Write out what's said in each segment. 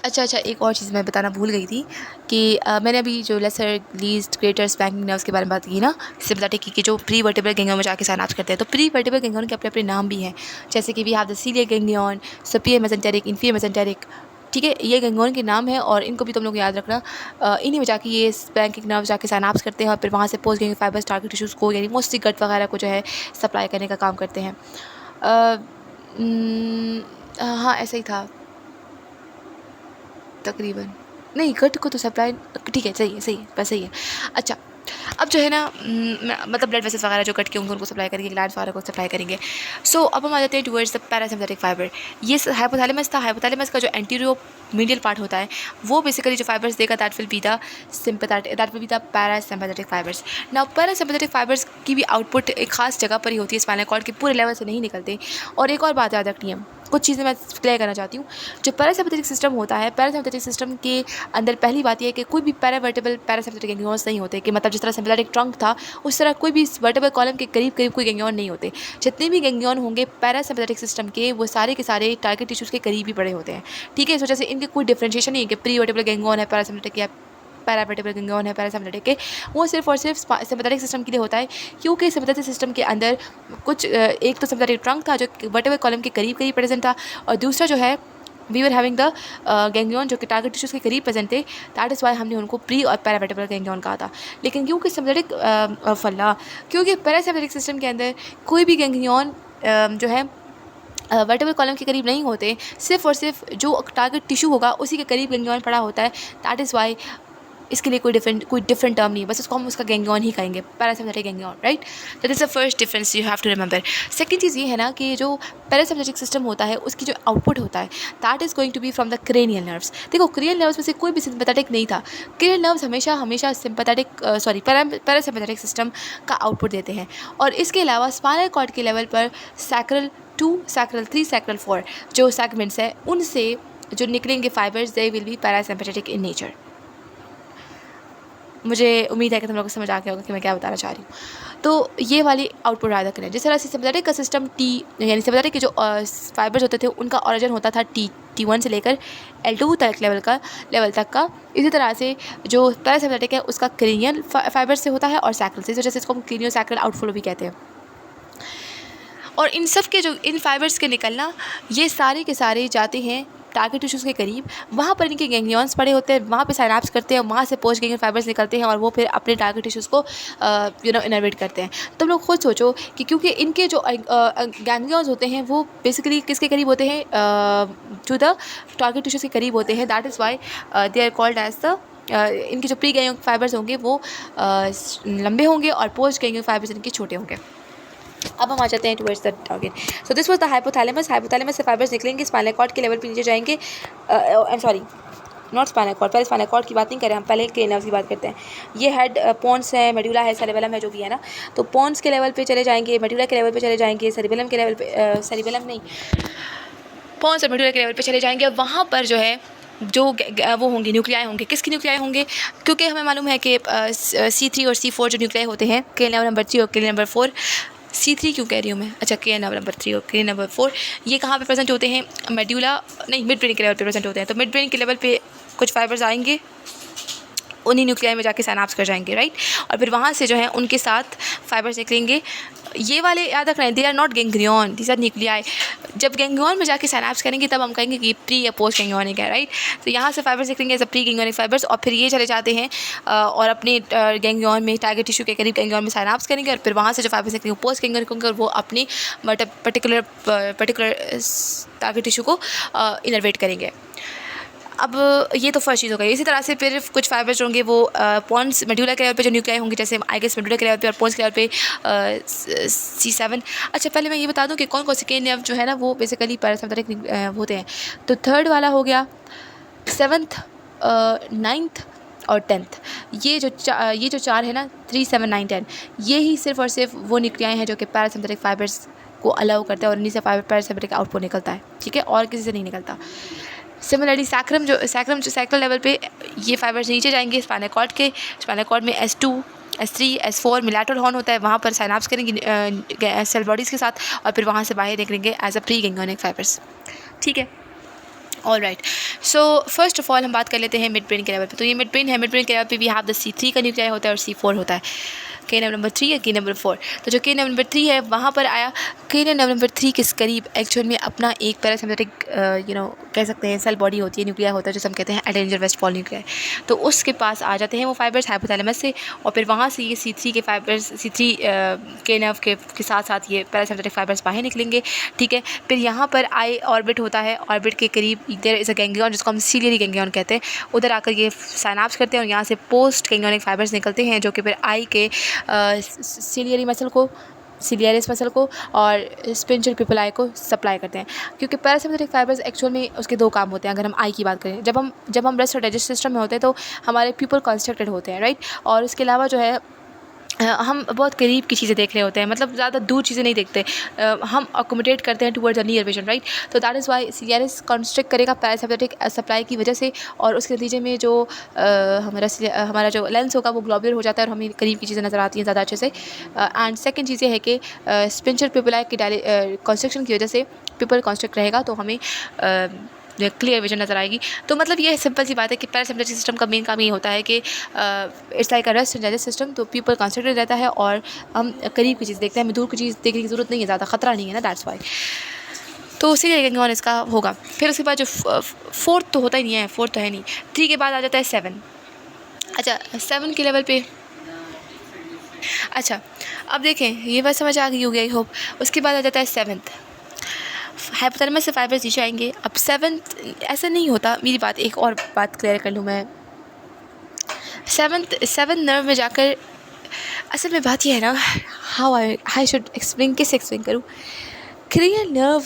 अच्छा, एक और चीज़ मैं बताना भूल गई थी कि मैंने अभी जो लेसर लीस्ट ग्रेटर स्पैकिंग नर्व्स के बारे में बात की ना, सिम्पैथेटिक की जो प्री वर्टिब्रल गैंग्लियन में जाके साइनैप्स करते हैं। तो प्री वर्टिब्रल गैंग्लियन के अपने अपने नाम भी हैं, जैसे कि we have the celiac ganglion, superior mesenteric, inferior mesenteric. ठीक है, ये गैंग्लियन के नाम है और इनको भी तुम लोग याद रखना। इन्हीं में जाके ये स्पैकिंग नर्व जाके साइनैप्स करते हैं और फिर वहाँ से post ganglion fibres target tissues को यानी मोस्टली गट वगैरह को जो है सप्लाई करने का काम करते हैं। हाँ, ऐसा ही था तकरीबन। नहीं, गट को तो सप्लाई, ठीक है, सही है, बस सही है। अच्छा, अब जो है ना मतलब ब्लड वेसल्स वगैरह जो कट के होंगे उनको सप्लाई करेंगे, ग्लैंड्स वगैरह को सप्लाई करेंगे। सो अब हम आ जाते हैं टुवर्ड्स द पैरासिम्पैथेटिक फाइबर। ये हाइपोथैलेमस था। हाइपोथैलेमस का जो एंटीरियर मीडियल पार्ट होता है वो बेसिकली जो फाइबर्स देगा that will be the parasympathetic fibres. Now parasympathetic fibres की भी आउटपुट एक खास जगह पर ही होती है, स्पाइनल कॉर्ड के पूरे लेवल से नहीं निकलते। और एक और बात याद रखनी है, कुछ चीज़ें मैं क्लियर करना चाहती हूँ। जो पैरासिम्पैथेटिक सिस्टम होता है, पैरासिम्पैथेटिक सिस्टम के अंदर पहली बात यह है कि कोई भी पैरावर्टिबल पैरासिम्पैथेटिक गैंग्लियंस नहीं होते, कि मतलब जिस तरह सिम्पैथेटिक ट्रंक था उस तरह कोई भी वर्टिब्रल कॉलम के करीब करीब कोई गैंग्लियन नहीं होते। जितने भी गैंग्लियन होंगे पैरासिम्पैथेटिक सिस्टम के, वो सारे के सारे टारगेट टिश्यूज़ के करीब ही पड़े होते हैं। ठीक है, इस वजह से इनके कोई डिफ्रेंशिएशन नहीं है कि प्री वर्टिब्रल गैंग्लियन है पैरासिम्पैथेटिक या पैरावर्टिब्रल गैंग्लियन है पैरासिम्पैथेटिक के। वो सिर्फ और सिर्फ सिम्पैथेटिक सिस्टम के लिए होता है, क्योंकि सिम्पैथेटिक सिस्टम के अंदर कुछ एक तो सिम्पैथेटिक ट्रंक था जो वर्टिब्रल कॉलम के करीब करीब प्रेजेंट था, और दूसरा जो है we were having the ganglion जो कि टारगेट टिश्यूज़ के करीब प्रेजेंट थे। दैट इज़ वाई हमने उनको प्री और पैरावर्टिब्रल गैंग्लियन कहा था। लेकिन क्योंकि क्योंकि पैरासिम्पैथेटिक सिस्टम के अंदर कोई भी गैंग्लियन जो है वर्टिब्रल कॉलम के करीब नहीं होते, सिर्फ और सिर्फ जो टारगेट टिश्यू होगा उसी के करीब गैंग्लियन पड़ा होता है। दैट इज़ वाई इसके लिए कोई डिफरेंट टर्म नहीं है, बस उसको हम उसका गैंग्लियन ही कहेंगे, parasympathetic ganglion, right. That is the first difference you have to remember. Second चीज़ ये है ना कि जो पैरासिम्पैथेटिक सिस्टम होता है उसकी जो आउटपुट होता है that is going to be from the cranial nerves. देखो, क्रेनियल नर्व्स में से कोई भी सिम्पैथेटिक नहीं था। क्रेनियल नर्व्स हमेशा पैरासिम्पैथेटिक सिस्टम का आउटपुट देते हैं। और इसके अलावा स्पाइनल कॉर्ड के लेवल पर सैक्रल 2, सैक्रल 3, सैक्रल 4 जो सेगमेंट्स हैं उनसे जो निकलेंगे fibres they will be parasympathetic in nature. मुझे उम्मीद है कि तुम लोगों को समझ आ गया होगा कि मैं क्या बताना चाह रही हूँ। तो ये वाली आउटपुट याद रखना है। जिस तरह से सिम्पैथेटिक का सिस्टम यानी सिम्पैथेटिक के जो फाइबर्स होते थे उनका ओरिजिन होता था T1 से लेकर L2 तक लेवल तक का, इसी तरह से जो पैरासिम्पैथेटिक है उसका क्रेनियल फाइबर से होता है और सैक्रल से, इस वजह से इसको हम क्रेनियो सैक्रल आउटफ्लो भी कहते हैं। और इन सब के जो इन फाइबर्स के निकलना, ये सारे के सारे जाते हैं टारगेट टिश्यूज़ के करीब, वहाँ पर इनके गैंग्लियंस पड़े होते हैं, वहाँ पे साइनैप्स करते हैं, वहाँ से पोस्ट गैंग्लियन फाइबर्स निकलते हैं और वो फिर अपने टारगेट टिश्यूज़ को इनर्वेट करते हैं। तुम लोग खुद सोचो कि क्योंकि इनके जो गैंग्लियंस होते हैं वो बेसिकली किसके करीब होते हैं, टू द टारगेट टिश्यूज़ के करीब होते हैं। That is why they are called as the इनके जो प्री गैंग्लियन फाइबर्स होंगे वो लंबे होंगे और पोस्ट गैंग्लियन फाइबर्स इनके छोटे होंगे। अब हम आ जाते हैं towards the target. So this was the hypothalamus. Hypothalamus से फाइबर्स निकलेंगे, स्पाइनल कॉर्ड के लेवल पे नीचे जाएंगे। I am sorry, not spinal cord, पहले स्पाइनल कॉर्ड की बात नहीं करें, हम पहले के नर्व्स की बात करते हैं। ये हेड पोन्स है, मेडुला है, सेरिबेलम है, जो भी है ना। तो पोन्स के लेवल पे चले जाएंगे, मेडुला के लेवल पे चले जाएंगे, सेरिबेलम के लेवल पे सेरिबेलम नहीं, पोन्स और मेडुला के लेवल पे चले जाएंगे। वहाँ पर जो है जो वो होंगे न्यूक्लियाई होंगे। किसके न्यूक्लियाई होंगे? क्योंकि हमें मालूम है कि C3 और C4 जो न्यूक्लियाई होते हैं, के नंबर 3 और के नंबर 4, C3 क्यों कह रही हूँ मैं, अच्छा के नंबर 3 और के नंबर 4, ये कहाँ पे प्रेजेंट होते हैं? मेडुला नहीं, मिड ब्रेन के लेवल पे प्रेजेंट होते हैं। तो मिड ब्रेन के लेवल पे कुछ फाइबर्स आएंगे, उन्हीं न्यूक्लियाई में जाके साइनैप्स कर जाएंगे, राइट। और फिर वहाँ से जो है उनके साथ फाइबर्स निकलेंगे। ये वाले याद रखना है, they are not ganglion, these are nuclei. जब गैंग्लियन में जाके साइनैप्स करेंगे तब हम कहेंगे कि प्री या पोस्ट गैंग्लियनिक है, राइट। तो यहाँ से फाइबर्स निकलेंगे as a pre ganglionic fibres, और फिर ये चले जाते हैं और अपने गैंग्लियन में टारगेट टिश्यू के करीब गैंग्लियन में साइनैप्स करेंगे, और फिर वहाँ से जो फाइबर्स निकलेंगे पोस्ट गैंग्लियनिक होंगे और वो अपनी पर्टिकुलर टारगेट टिश्यू को इनर्वेट करेंगे। अब ये तो फर्स्ट चीज़ हो गई। इसी तरह से फिर कुछ फाइबर्स होंगे वो पोन्स मेडुला के लेवल पे जो न्यूक्लियाई होंगे, जैसे आई गेस मेडुला के लेवल पे और पोन्स के लेवल पे C7। अच्छा, पहले मैं ये बता दूं कि कौन कौन से के नर्व जो है ना वो बेसिकली पैरासिम्पैथेटिक होते हैं। तो थर्ड वाला हो गया, 7th, 9th और 10th। ये जो चार है ना, 3, 7, 9, 10, ये ही सिर्फ और सिर्फ वो न्यूक्लियाई हैं जो कि पैरासिम्पैथेटिक फाइबर्स को अलाउ करते हैं और इन्हीं से पैरासिम्पैथेटिक आउटपुट निकलता है, ठीक है, और किसी से नहीं निकलता। सिमिलरली सैक्रल लेवल पे ये फाइबर्स नीचे जाएंगे स्पाइनल कॉर्ड के। स्पाइनल कॉर्ड में S2, S3, S4 में लैटरल हॉर्न होता है, वहाँ पर साइनैप्स करेंगे सेल बॉडीज़ के साथ और फिर वहाँ से बाहर निकलेंगे as a pre ganglionic fibres, ठीक है। Alright, so first of all हम बात कर लेते हैं मिड ब्रेन के लेवल पे। तो ये मिड ब्रेन है, मिड ब्रेन के लेवल पे वी हैव द C3 का न्यूक्लियाई होता है और C4 होता है। के नर्व नंबर 3 है, के नंबर 4। तो जो के नर्व नंबर 3 है वहाँ पर आया, के नर्व नंबर 3 के करीब एक्चुअल में अपना एक पैरासिम्पथेटिक कह सकते हैं सेल बॉडी होती है, न्यूक्लिया होता है, जो हम कहते हैं एडेंजर वेस्टफॉल न्यूक्लिया। तो उसके पास आ जाते हैं वो फाइबर्स हाइपोथैलेमस से, और फिर वहाँ से ये C3 के फाइबर्स, C3 के नर्व के साथ साथ ये पैरासिम्पथेटिक फाइबर्स बाहर निकलेंगे, ठीक है। फिर यहाँ पर आई ऑर्बिट होता है, ऑर्बिट के करीब देयर इज़ अ गैंग्लियन जिसको हम सीलियरी गैंग्लियन कहते हैं। उधर आकर ये साइनाप्स करते हैं और यहाँ से पोस्ट गैंग्लियनिक फाइबर्स निकलते हैं, जो कि फिर आई के सीलियरी मसल को, सीलियरिस मसल को और स्पिंचर पिपलाई को सप्लाई करते हैं। क्योंकि पैरासिम्पथेटिक फाइबर्स एक्चुअल में उसके दो काम होते हैं। अगर हम आई की बात करें, जब हम रेस्ट और डाइजेस्ट सिस्टम में होते हैं तो हमारे प्यूपल कंस्ट्रक्टेड होते हैं, राइट। और इसके अलावा जो है हम बहुत करीब की चीज़ें देख रहे होते हैं, मतलब ज़्यादा दूर चीज़ें नहीं देखते, हम अकोमोडेट करते हैं towards the near vision, right. तो दैट इज़ वाई सीलियरिस कंस्ट्रक्ट करेगा पैरासिम्पथेटिक सप्लाई की वजह से, और उसके नतीजे में जो हमारा जो लेंस होगा वो ग्लोब्यूलर हो जाता है और हमें करीब की चीज़ें नज़र आती हैं ज़्यादा अच्छे से। एंड सेकेंड चीज़ ये है कि स्पिंचर पिपलाई की कंस्ट्रक्शन की वजह से पिपल कंस्ट्रक्ट रहेगा, तो हमें क्लियर विजन नज़र आएगी। तो मतलब ये सिंपल सी बात है कि पैरासिम्पथेटिक सिस्टम का मेन काम ये होता है कि it's like a rest and digest system. तो पीपल कंसंट्रेटेड रहता है और हम करीब की चीज़ देखते हैं, हमें दूर की चीज़ देखने की ज़रूरत नहीं है, ज़्यादा खतरा नहीं है ना, दैट्स वाई। तो उसी गैंग्लियन इसका होगा। फिर उसके बाद जो फोर्थ तो होता ही नहीं है, फोर्थ तो है नहीं, 3 के बाद आ जाता है 7। अच्छा 7 के लेवल पे, अच्छा अब देखें ये बात समझ आ गई होगी आई होप। उसके बाद आ जाता है 7th, हाइपोथैलेमस से फाइबर्स नीचे आएंगे। अब 7th ऐसा नहीं होता, मेरी बात एक और बात क्लियर कर लूँ मैं। 7th नर्व में जाकर, असल में बात ये है ना, हाउ आई शुड एक्सप्लेन, कैसे एक्सप्लेन करूँ। क्रियल नर्व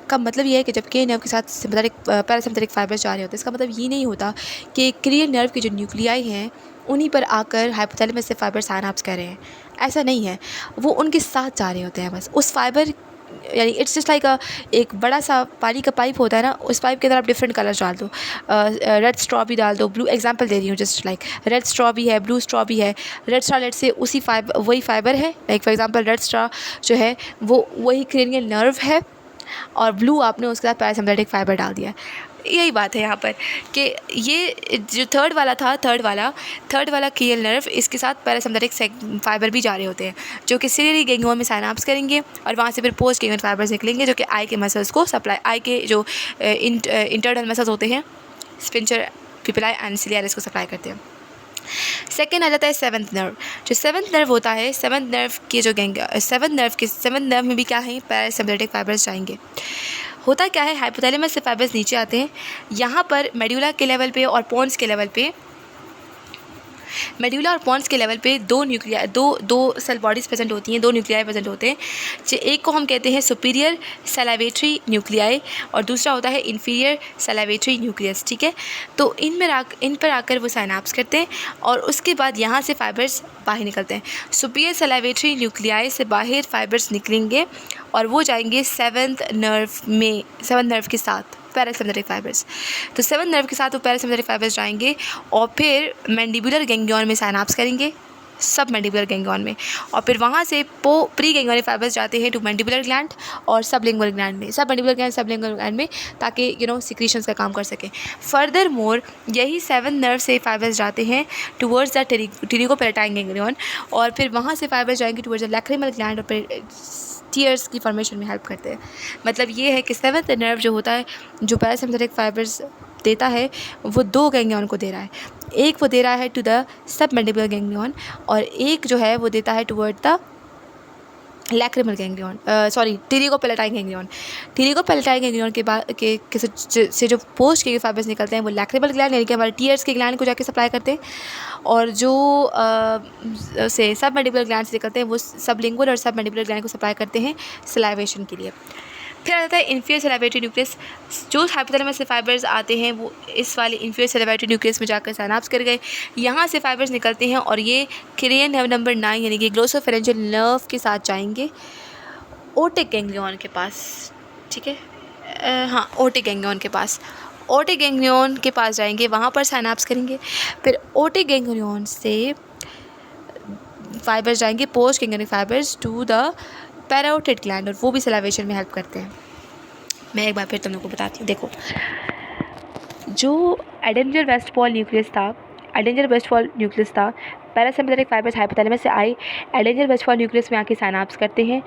का मतलब ये है कि जब के नर्व के साथ सिम्पथेटिक पैरासिम्पथेटिक फाइबर्स जा रहे होते हैं, इसका मतलब ये नहीं होता कि क्रियल नर्व के जो न्यूक्लियाई हैं उन्हीं पर आकर हाइपोथैलेमस से फाइबर साइनाप्स कर रहे हैं, ऐसा नहीं है। वो उनके साथ जा रहे होते हैं बस। उस फाइबर यानी इट्स जस्ट लाइक एक बड़ा सा पानी का पाइप होता है ना, उस पाइप के अंदर आप डिफरेंट कलर्स डाल दो, रेड स्ट्रॉ भी डाल दो, ब्लू, एग्जांपल दे रही हूँ, जस्ट लाइक रेड स्ट्रॉ भी है, ब्लू स्ट्रॉ भी है। रेड स्ट्रॉ लेट से उसी वही फाइबर है, like for example red straw जो है वो वही क्रेनियल नर्व है, और ब्लू आपने उसके साथ पैरासिम्पथेटिक फाइबर डाल दिया। यही बात है यहाँ पर कि ये जो थर्ड वाला क्रियल नर्व, इसके साथ पैरासिम्पथेटिक फाइबर भी जा रहे होते हैं, जो कि सीलियरी गैंग्लियन में साइनाप्स करेंगे और वहाँ से फिर पोस्ट गैंग्लियन फाइबर्स निकलेंगे, जो कि आई के मसल्स को सप्लाई, आई के जो इंटरनल मसल्स होते हैं, स्पिंचर पिपलाई एंड सीलियरिस को सप्लाई करते हैं। सेकेंड आ जाता है 7th नर्व। जो 7th नर्व होता है, 7th नर्व में भी क्या है, पैरासिम्पथेटिक फाइबर्स जाएंगे। होता क्या है, हाइपोथैलेमस से फाइबर्स नीचे आते हैं, यहाँ पर मेडुला के लेवल पे और पोन्स के लेवल पे, मेडुला और पोन्स के लेवल पे दो सेल बॉडीज़ प्रेजेंट होती हैं, दो न्यूक्लियाई प्रेजेंट होते हैं। एक को हम कहते हैं सुपीरियर सैलावेटरी न्यूक्लियाई और दूसरा होता है इन्फीरियर सैलावेटरी न्यूक्लियस, ठीक है। तो इन पर आकर वो साइनाप्स करते हैं और उसके बाद यहाँ से फाइबर्स बाहर निकलते हैं। सुपीरियर सैलावेटरी न्यूक्लियाई से बाहर फाइबर्स निकलेंगे और वो जाएंगे 7th नर्व के साथ पैरासिम्पथेटिक फाइबर्स। तो 7th नर्व के साथ वो पैरासिम्पथेटिक फाइबर्स जाएंगे और फिर मैंडिबुलर गैंग्लियन में साइनाप्स करेंगे, सब मैंडिबुलर गैंग्लियन में, और फिर वहाँ से प्री गैंग्लियनिक फाइबर्स जाते हैं टू मैंडिबुलर ग्लैंड और सबलिंगुअल ग्लैंड में, सब मैंडिबुलर ग्लैंड सबलिंगुअल ग्लैंड में, ताकि सिक्रीशंस का काम कर सकें। फर्दर मोर यही 7th नर्व से फाइबर्स जाते हैं टुवर्ड्स द टेरिकोपेलेटाइन गैंग्लियन, और फिर वहाँ से फाइबर्स जाएंगे टुवर्ड्स द लैक्रिमल ग्लैंड और फिर टीयर्स की फॉर्मेशन में हेल्प करते हैं। मतलब ये है कि 7th नर्व जो होता है, जो पैरासिम्पथेटिक फाइबर्स देता है, वो दो गैंग्लियन को दे रहा है। एक वो दे रहा है to the submandibular ganglion और एक जो है वो देता है toward the lacrimal ganglion, pterygopalatine ganglion. Pterygopalatine ganglion के बाद से जो पोस्ट के फाइबर्स निकलते हैं वो लैक्रिमल ग्लैंड यानी कि हमारे टीयर्स के ग्लैंड को जाके सप्लाई करते हैं, और जो से सब मैंडिबुलर ग्लैंड से निकलते हैं वो सबलिंगुअल और सब मैंडिबुलर ग्लैंड को सप्लाई करते हैं सलाइवेशन के लिए। फिर आ जाता है इन्फीरियर सैलावेटरी न्यूक्लियस। जो हाइपोथैलेमस से फाइबर्स आते हैं वो इस वाले इन्फीरियर सैलावेटरी न्यूक्लियस में जाकर साइनाप्स कर गए, यहाँ से फाइबर्स निकलते हैं और ये क्रेनियल नर्व नंबर 9 यानी कि ग्लोसोफेरेंजियल नर्व के साथ जाएंगे ओटिक गैंग्लियन के पास, ठीक है, हाँ ओटिक गैंग्लियन के पास, ओटिक गैंग्लियन के पास जाएंगे, वहाँ पर साइनाप्स करेंगे। फिर ओटिक गैंग्लियन से फाइबर्स जाएंगे post ganglionic fibres to the parotid gland और वो भी सलाइवेशन में हेल्प करते हैं। मैं एक बार फिर तुम लोग को बताती हूँ। देखो जो एडेंजर वेस्टफॉल न्यूक्लियस था, पैरासिम्पथेटिक फाइबर्स हाइपोथैलेमस से आए, एडेंजर वेस्टफॉल न्यूक्लियस में आके साइनाप्स करते हैं।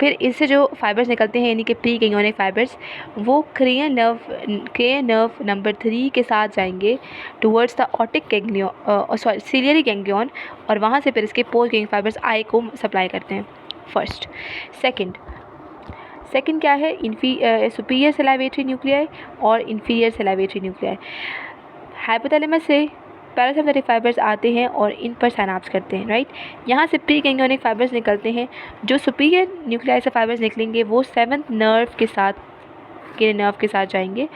फिर इससे जो फाइबर्स निकलते हैं यानी कि प्री गैंग्लियोनिक फाइबर्स, वो क्रियन नर्व नंबर 3 के साथ जाएंगे towards the otic ganglion ciliary ganglion, और वहाँ से फिर इसके पोस्ट गैंग्लियन फाइबर्स आई को सप्लाई करते हैं। फर्स्ट। सेकंड क्या है? सुपीरियर सलाइवेटरी न्यूक्लियाई और इन्फीरियर सलाइवेटरी न्यूक्लियाई। हाइपोथैलेमस से पैरासिम्पथेटिक फाइबर्स आते हैं और इन पर साइनाप्स करते हैं, राइट। यहाँ से प्री गैंग्लियोनिक फाइबर्स निकलते हैं। जो सुपीरियर न्यूक्लियाई से फाइबर्स निकलेंगे वो 7th नर्व के साथ जाएंगे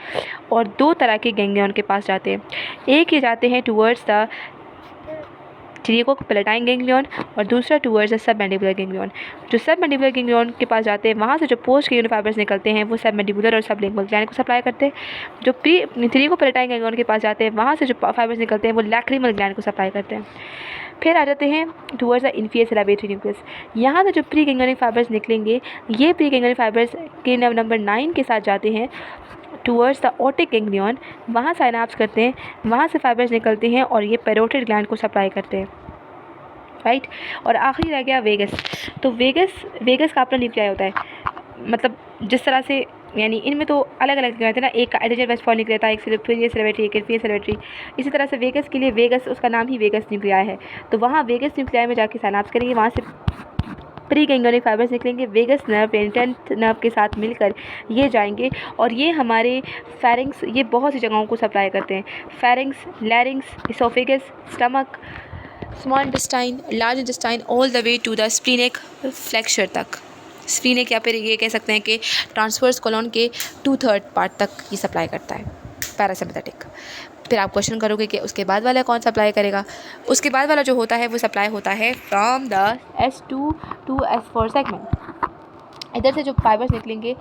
और 2 तरह के गैंग्लियन के पास जाते हैं। एक ये जाते हैं टुवर्ड्स द टिरिको पैलेटाइन गैंग्लियन और दूसरा टुवर्ड्स द सबमैंडिबुलर गैंग्लियन। जो सबमैंडिबुलर गैंग्लियन के पास जाते हैं, वहाँ से जो पोस्ट गैंग्लियन फाइबर्स निकलते हैं वो सबमैंडिबुलर और सबलिंगुअल ग्लैंड को सप्लाई करते हैं। जो टिरिको पैलेटाइन गैंग्लियन के पास जाते हैं, वहाँ से जो फाइबर्स निकलते हैं वो लैक्रिमल ग्लैंड को सप्लाई करते हैं। फिर आ जाते हैं towards the inferior salivatory nucleus. यहाँ से जो प्री गैंग्लियोनिक फाइबर्स निकलेंगे, ये प्री गैंग्लियोनिक फाइबर्स के नंबर 9 के साथ जाते हैं टुवर्ड्स द ऑटिक गैंग्लियन, वहाँ साइनाप्स करते हैं, वहाँ से फाइबर्स निकलते हैं और ये पैरोटिड ग्लैंड को सप्लाई करते हैं, राइट। और आखिरी रह गया वेगस। तो वेगस का अपना न्यूक्लियाई होता है, मतलब जिस तरह से यानी इनमें तो अलग अलग रहते हैं ना, एक का एडेंजर वेस्टफॉल न्यूक्लियाई था, एक सुपीरियर सलाइवेटरी, एक इन्फीरियर सलाइवेटरी। इसी तरह से वेगस के लिए वेगस, उसका नाम ही वेगस न्यूक्लियाई है। तो वहाँ वेगस न्यूक्लियाई में जाके साइनाप्स करेंगे, वहाँ से प्री गैंग्लियोनिक फाइबर्स निकलेंगे, वेगस नर्व यानी 10th नर्व के साथ मिलकर ये जाएंगे और ये हमारे फेरिंग्स, ये बहुत सी जगहों को सप्लाई करते हैं। Pharynx, larynx, oesophagus, stomach, small intestine, large intestine, all the way to the splenic flexure तक। स्प्लीनिक या फिर ये कह सकते हैं कि ट्रांसवर्स कॉलोन के 2/3 पार्ट तक ये सप्लाई करता है पैरासिम्पथेटिक। फिर आप क्वेश्चन करोगे कि उसके बाद वाला कौन सप्लाई करेगा? उसके बाद वाला जो होता है वो सप्लाई होता है from the S2 to S4 segment. इधर से जो फाइबर्स निकलेंगे,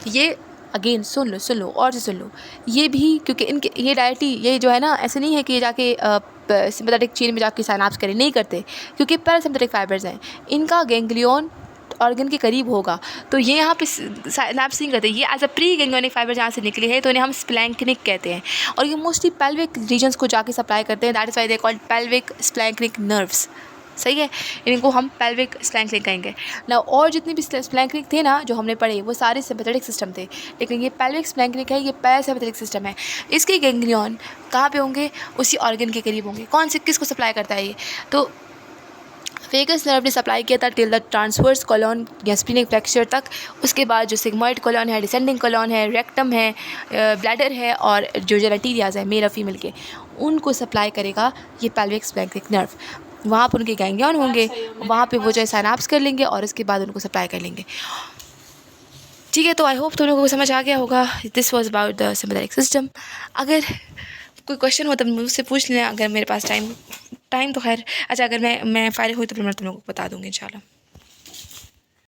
ये अगेन सुन लो और से सुन लो, ये भी क्योंकि इनके ये डायरेक्टली ये जो है ना, ऐसे नहीं है कि ये जाके सिम्पथेटिक चेन में जाके साइनाप्स करें, नहीं करते, क्योंकि पैरासिम्पथेटिक फाइबर्स हैं, इनका गैंग्लियन ऑर्गन के करीब होगा, तो ये यहाँ पे साइनाप्स नहीं करते। ये as a pre ganglionic fibre जहाँ से निकले हैं तो इन्हें हम स्प्लैंक्निक कहते हैं, और ये मोस्टली पेल्विक रीजन्स को जाके सप्लाई करते हैं। That is why they called pelvic splanchnic nerves, सही है। इनको हम पेल्विक स्प्लैंक्निक कहेंगे ना। और जितने भी स्प्लैंक्निक थे ना जो हमने पढ़े, वो सारे सिम्पथेटिक सिस्टम थे, लेकिन ये पेल्विक स्प्लैंक्निक है, ये पैरासिम्पथेटिक सिस्टम है। इसके गैंग्लियन कहाँ पे होंगे? उसी ऑर्गन के करीब होंगे। कौन से, किसको सप्लाई करता है ये? तो वेगस नर्व ने सप्लाई किया था टिल द ट्रांसवर्स कॉलोन या स्प्लीनिक फ्लेक्सर तक। उसके बाद जो सिग्मॉइड कॉलोन है, डिसेंडिंग कॉलोन है, रेक्टम है, ब्लैडर है और जो जेलेटिरियाज है मेल और फीमेल के, उनको सप्लाई करेगा ये पेल्विक स्प्लैंक्निक नर्व। वहाँ पर उनके गैंग्लियन होंगे, वहाँ पे वो जो है साइनाप्स कर लेंगे और उसके बाद उनको सप्लाई कर लेंगे। ठीक है, तो आई होप तुम लोगों को समझ आ गया होगा। This was about the sympathetic system. अगर कोई क्वेश्चन हो तो मुझसे पूछ लेना, अगर मेरे पास टाइम तो खैर अच्छा, अगर मैं फारिग हुई तो फिर मैं तुम लोगों को बता दूँगी इंशाल्लाह।